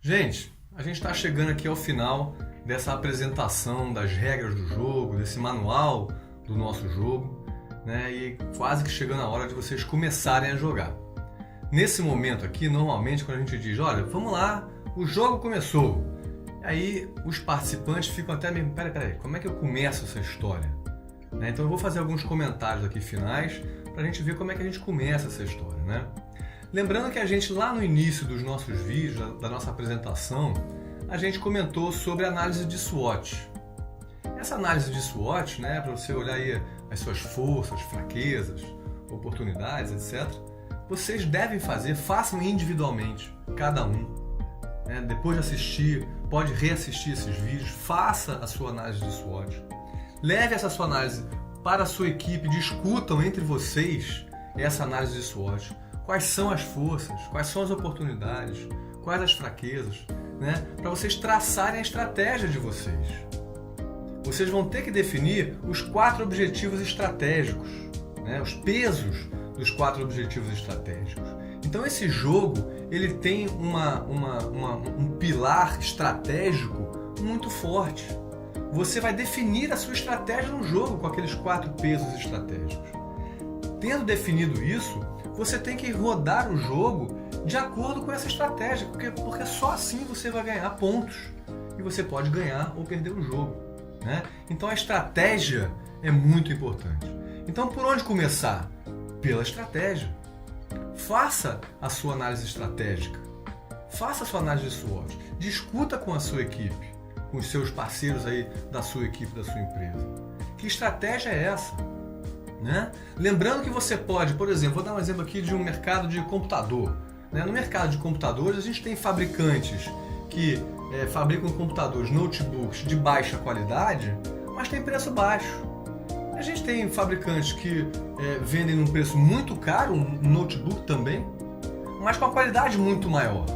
Gente, a gente está chegando aqui ao final dessa apresentação das regras do jogo, desse manual do nosso jogo, né? E quase que chegando a hora de vocês começarem a jogar. Nesse momento aqui, normalmente quando a gente diz, olha, vamos lá, o jogo começou. Aí os participantes ficam até meio, peraí, como é que eu começo essa história? Né? Então eu vou fazer alguns comentários aqui finais para a gente ver como é que a gente começa essa história, né? Lembrando que a gente lá no início dos nossos vídeos, da nossa apresentação, a gente comentou sobre a análise de SWOT. Essa análise de SWOT, né, para você olhar aí as suas forças, fraquezas, oportunidades, etc., vocês devem fazer, façam individualmente, cada um. Né? Depois de assistir, pode reassistir esses vídeos, faça a sua análise de SWOT. Leve essa sua análise para a sua equipe, discutam entre vocês essa análise de SWOT. Quais são as forças, quais são as oportunidades, quais as fraquezas, né? Para vocês traçarem a estratégia de vocês. Vocês vão ter que definir os 4 objetivos estratégicos, né? Os pesos dos 4 objetivos estratégicos. Então esse jogo ele tem um pilar estratégico muito forte. Você vai definir a sua estratégia no jogo com aqueles 4 pesos estratégicos. Tendo definido isso, você tem que rodar o jogo de acordo com essa estratégia, porque só assim você vai ganhar pontos e você pode ganhar ou perder o jogo, né? Então a estratégia é muito importante. Então por onde começar? Pela estratégia. Faça a sua análise estratégica, faça a sua análise de SWOT, discuta com a sua equipe, com os seus parceiros aí da sua equipe, da sua empresa. Que estratégia é essa? Né? Lembrando que você pode, por exemplo, vou dar um exemplo aqui de um mercado de computador. Né? No mercado de computadores a gente tem fabricantes que fabricam computadores, notebooks de baixa qualidade, mas tem preço baixo. A gente tem fabricantes que vendem num preço muito caro, um notebook também, mas com a qualidade muito maior.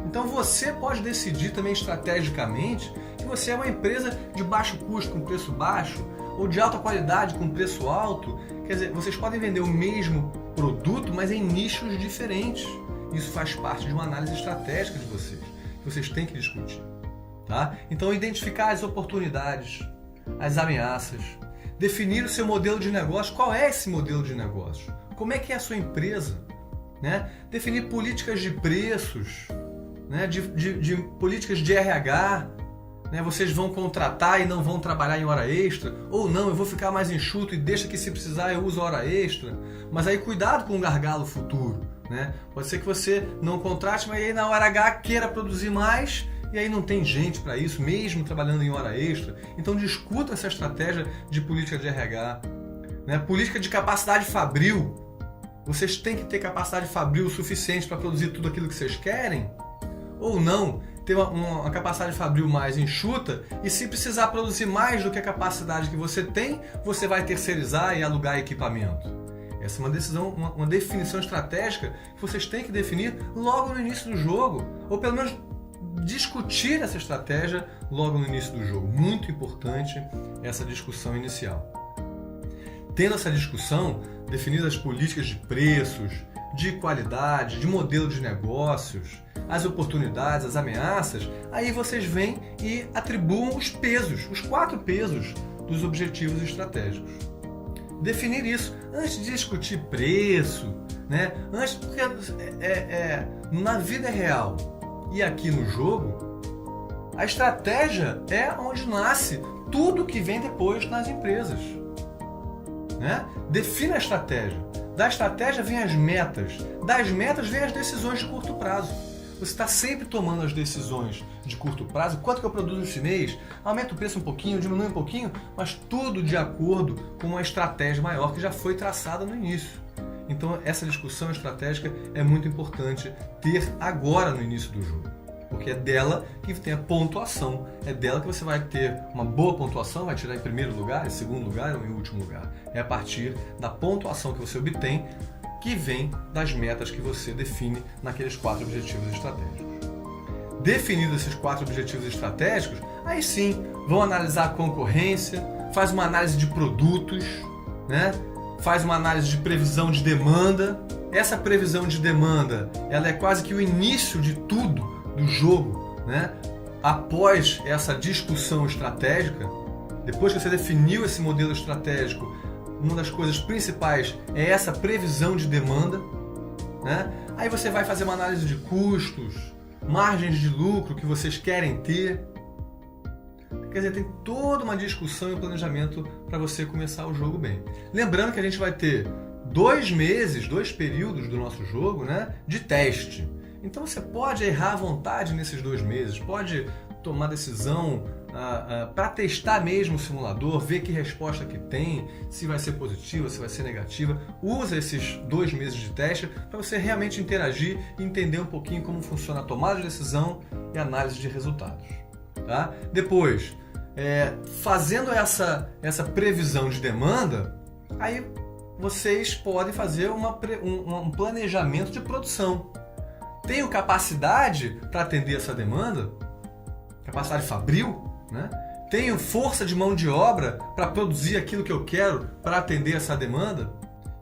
Então você pode decidir também estrategicamente que você é uma empresa de baixo custo com preço baixo, ou de alta qualidade com preço alto. Quer dizer, vocês podem vender o mesmo produto, mas em nichos diferentes. Isso faz parte de uma análise estratégica de vocês, que vocês têm que discutir. Tá? Então identificar as oportunidades, as ameaças, definir o seu modelo de negócio. Qual é esse modelo de negócio? Como é que é a sua empresa? Né? Definir políticas de preços, né? de políticas de RH. Né? Vocês vão contratar e não vão trabalhar em hora extra, ou não, eu vou ficar mais enxuto e deixa que se precisar eu uso hora extra. Mas aí cuidado com o gargalo futuro. Né? Pode ser que você não contrate, mas aí na hora H queira produzir mais e aí não tem gente para isso, mesmo trabalhando em hora extra. Então discuta essa estratégia de política de RH. Né? Política de capacidade fabril. Vocês têm que ter capacidade fabril suficiente para produzir tudo aquilo que vocês querem? Ou não? Ter uma capacidade fabril mais enxuta e se precisar produzir mais do que a capacidade que você tem, você vai terceirizar e alugar equipamento. Essa é uma decisão, uma definição estratégica que vocês têm que definir logo no início do jogo, ou pelo menos discutir essa estratégia logo no início do jogo. Muito importante essa discussão inicial. Tendo essa discussão, definidas as políticas de preços, de qualidade, de modelo de negócios, as oportunidades, as ameaças, aí vocês vêm e atribuam os pesos, os 4 pesos dos objetivos estratégicos. Definir isso antes de discutir preço, né? Antes, porque na vida real e aqui no jogo, a estratégia é onde nasce tudo que vem depois nas empresas. Né? Defina a estratégia. Da estratégia vem as metas. Das metas vem as decisões de curto prazo. Você está sempre tomando as decisões de curto prazo. Quanto que eu produzo esse mês? Aumenta o preço um pouquinho, diminui um pouquinho, mas tudo de acordo com uma estratégia maior que já foi traçada no início. Então essa discussão estratégica é muito importante ter agora no início do jogo. Porque é dela que tem a pontuação. É dela que você vai ter uma boa pontuação, vai tirar em primeiro lugar, em segundo lugar ou em último lugar. É a partir da pontuação que você obtém que vem das metas que você define naqueles 4 objetivos estratégicos. Definidos esses 4 objetivos estratégicos, aí sim, vão analisar a concorrência, faz uma análise de produtos, né? Faz uma análise de previsão de demanda. Essa previsão de demanda, ela é quase que o início de tudo do jogo, né, após essa discussão estratégica, depois que você definiu esse modelo estratégico, uma das coisas principais é essa previsão de demanda, né? Aí você vai fazer uma análise de custos, margens de lucro que vocês querem ter. Quer dizer, tem toda uma discussão e um planejamento para você começar o jogo bem. Lembrando que a gente vai ter 2 meses, 2 períodos do nosso jogo, né, de teste. Então você pode errar à vontade nesses 2 meses, pode tomar decisão para testar mesmo o simulador, ver que resposta que tem, se vai ser positiva, se vai ser negativa. Usa esses 2 meses de teste para você realmente interagir e entender um pouquinho como funciona a tomada de decisão e análise de resultados. Tá? Depois, fazendo essa previsão de demanda, aí vocês podem fazer um planejamento de produção. Tenho capacidade para atender essa demanda? Capacidade fabril? Né? Tenho força de mão de obra para produzir aquilo que eu quero para atender essa demanda?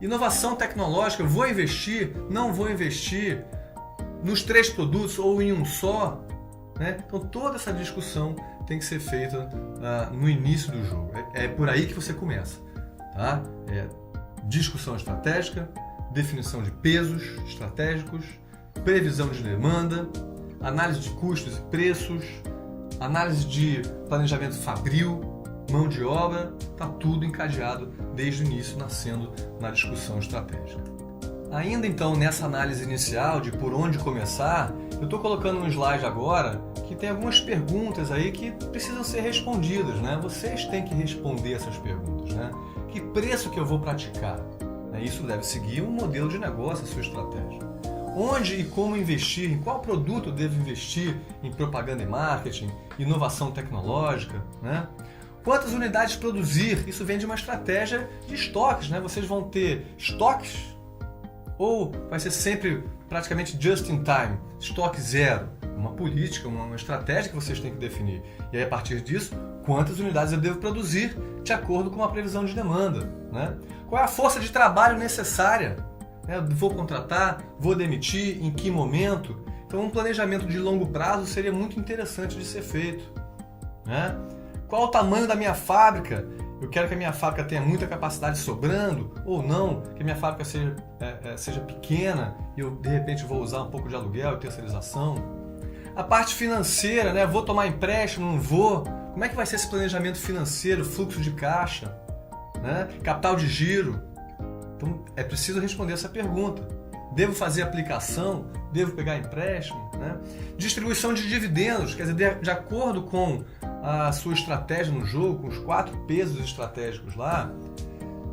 Inovação tecnológica, vou investir? Não vou investir nos 3 produtos ou em um só? Né? Então toda essa discussão tem que ser feita no início do jogo. É por aí que você começa. Tá? Discussão estratégica, definição de pesos estratégicos, previsão de demanda, análise de custos e preços, análise de planejamento fabril, mão de obra, está tudo encadeado desde o início, nascendo na discussão estratégica. Ainda então nessa análise inicial de por onde começar, eu estou colocando um slide agora que tem algumas perguntas aí que precisam ser respondidas, né? Vocês têm que responder essas perguntas, né? Que preço que eu vou praticar? Isso deve seguir um modelo de negócio, a sua estratégia. Onde e como investir, em qual produto eu devo investir em propaganda e marketing, inovação tecnológica, né? Quantas unidades produzir? Isso vem de uma estratégia de estoques, né? Vocês vão ter estoques ou vai ser sempre praticamente just in time, estoque zero? Uma política, uma estratégia que vocês têm que definir. E aí, a partir disso, quantas unidades eu devo produzir de acordo com a previsão de demanda, né? Qual é a força de trabalho necessária? Vou contratar? Vou demitir? Em que momento? Então, um planejamento de longo prazo seria muito interessante de ser feito, né? Qual o tamanho da minha fábrica? Eu quero que a minha fábrica tenha muita capacidade sobrando ou não, que a minha fábrica seja pequena e eu, de repente, vou usar um pouco de aluguel e terceirização. A parte financeira, né? Vou tomar empréstimo, não vou? Como é que vai ser esse planejamento financeiro, fluxo de caixa, né? Capital de giro? Então, é preciso responder essa pergunta. Devo fazer aplicação? Devo pegar empréstimo? Né? Distribuição de dividendos, quer dizer, de acordo com a sua estratégia no jogo, com os 4 pesos estratégicos lá,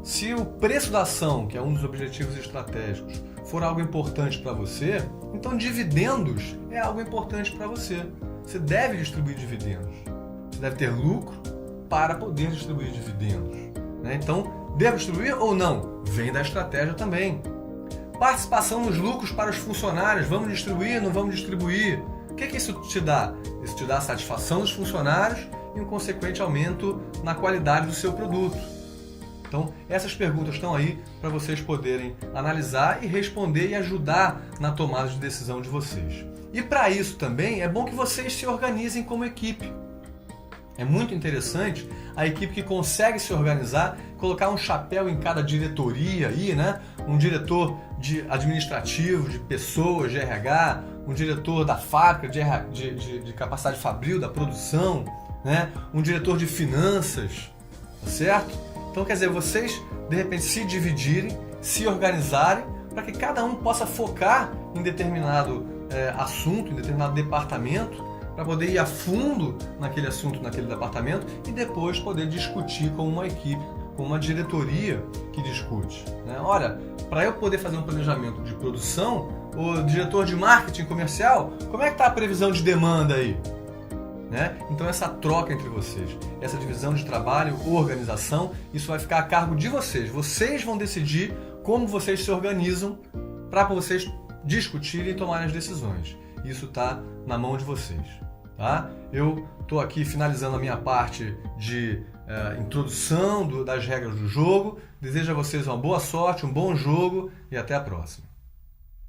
se o preço da ação, que é um dos objetivos estratégicos, for algo importante para você, então dividendos é algo importante para você. Você deve distribuir dividendos. Você deve ter lucro para poder distribuir dividendos, né? Então, devo distribuir ou não? Vem da estratégia também. Participação nos lucros para os funcionários. Vamos distribuir, não vamos distribuir? O que isso te dá? Isso te dá a satisfação dos funcionários e um consequente aumento na qualidade do seu produto. Então, essas perguntas estão aí para vocês poderem analisar e responder e ajudar na tomada de decisão de vocês. E para isso também é bom que vocês se organizem como equipe. É muito interessante a equipe que consegue se organizar, colocar um chapéu em cada diretoria aí, né? Um diretor de administrativo, de pessoas, de RH, um diretor da fábrica, de capacidade fabril, da produção, né? Um diretor de finanças, tá certo? Então, quer dizer, vocês de repente se dividirem, se organizarem, para que cada um possa focar em determinado assunto, em determinado departamento, para poder ir a fundo naquele assunto, naquele departamento e depois poder discutir com uma equipe, com uma diretoria que discute, né? Olha, para eu poder fazer um planejamento de produção, o diretor de marketing comercial, como é que está a previsão de demanda aí? Né? Então essa troca entre vocês, essa divisão de trabalho, organização, isso vai ficar a cargo de vocês. Vocês vão decidir como vocês se organizam para vocês discutirem e tomarem as decisões. Isso está na mão de vocês. Tá? Eu estou aqui finalizando a minha parte de introdução das regras do jogo. Desejo a vocês uma boa sorte, um bom jogo e até a próxima.